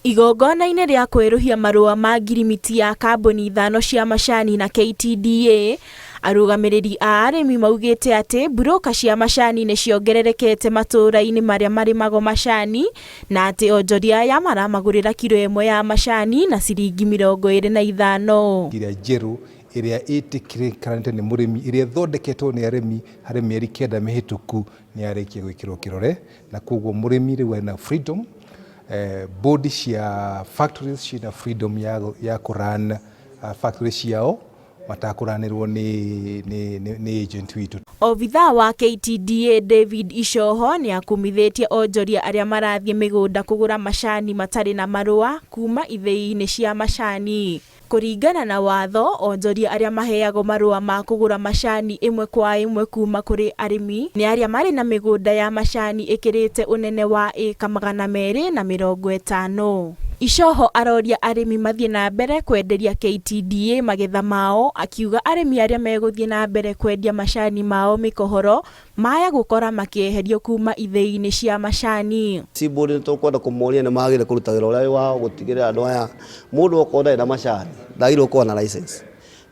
Igongona-inĩ rĩa kweruhia marũa ma ngirimiti ya kambuni 5 cia macani na KTDA, arũgamĩrĩri a arĩmi maugĩte atĩ mburũka cia macani nĩ ciongererekete matũũra-inĩ marĩa marĩmagwo macani, na atĩ onjoria aya maramagũrĩra kilo 1 ya macani na ciringi 25. Kĩrĩa njerũ ĩrĩa ĩtĩkĩrĩkanĩte nĩ mũrĩmi, ĩrĩa ĩthondeketwo nĩ arĩmi harĩ mĩeri 9 mĩhĩtũku nĩ yarĩkia gwĩkĩrwo kĩrore, na koguo mũrĩmi rĩu ena freedom. Bodi cia factories ciina freedom ya kũran factories ciao matakũranĩrwo nĩ agent witũ. Obithaa wa KTDA David Ishoho nĩ akumithĩtie onjoria arĩa marathiĩ mĩgũnda kũgũra macani matarĩ na marũa kuma ithĩi-inĩ cia macani. Kũringana na watho, onjoria arĩa maheagwo marũa ma kũgũra macani ĩmwe kwa ĩmwe kuma kũrĩ arĩmi nĩ arĩa marĩ na mĩgũnda ya macani ĩkĩrĩte ũnene wa ĩka 250. Ishoho aroria arĩmi mathiĩ na mbere kwenderia KTDA magetha mao, akiuga arĩmi arĩa megũthiĩ na mbere kwendia macani mao mĩkohoro maya gũkora makĩeherio kuma ithĩi-inĩ cia macani. Cibũrĩ nĩ tũkwenda kũmoria nĩ magĩrĩire kũruta wĩra ũrĩa wao gũtigĩrĩra andũ aya mũndũ okorwo ndarĩ na macani ndagĩrĩirwo gũkorwo na license,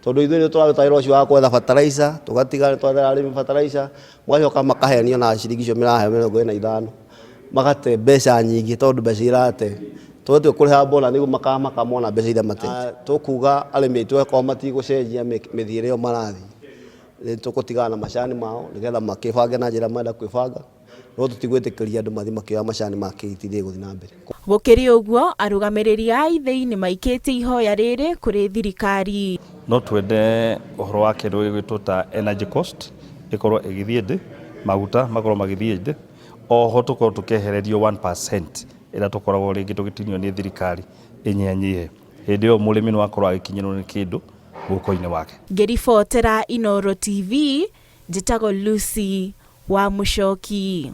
tondũ ithuĩ nĩ tũraruta wĩra ũcio wa kwetha fertilizer, tũgatiga nĩ twethera arĩmi fertilizer, magacoka makahenio na ciringi icio mĩraheo 25, magate mbeca nyingĩ tondũ mbeca irate tũtũ kũrĩha bona nĩguo makamona mbeca iria mate. Tũkuga arĩmi aitũ akorwo matigũcenjia mĩthiĩre ĩyo marathiĩ, nĩ tũgũtigana na macani mao nĩgetha makĩbange na njĩra marenda kwĩbanga, no tũtigwĩtĩkĩria andũ mathiĩ makĩoya macani ma KTDA gũthiĩ na mbere. Gũkĩrĩ ũguo, arũgamĩrĩri a ithĩi nĩ maikĩtie ihoya rĩrĩ kũrĩ thirikari. No twende ũhoro wa kĩndũ gĩgwĩtwo ta energy cost ĩkorwo ĩgĩthiĩ thĩ, maguta makorwo magĩthiĩ thĩ, oho tũkorwo tũkehererio 1% ĩrĩa tũkoragwo rĩngĩ tũgĩtinio nĩ thirikari ĩnyihanyihe. Hĩndĩ ĩyo mũrĩmi no akorwo agĩkinyĩrwo nĩ kĩndũ guoko-inĩ wake. Ngĩribotera Inooro TV, njĩtagwo Lucy wa Muchoki.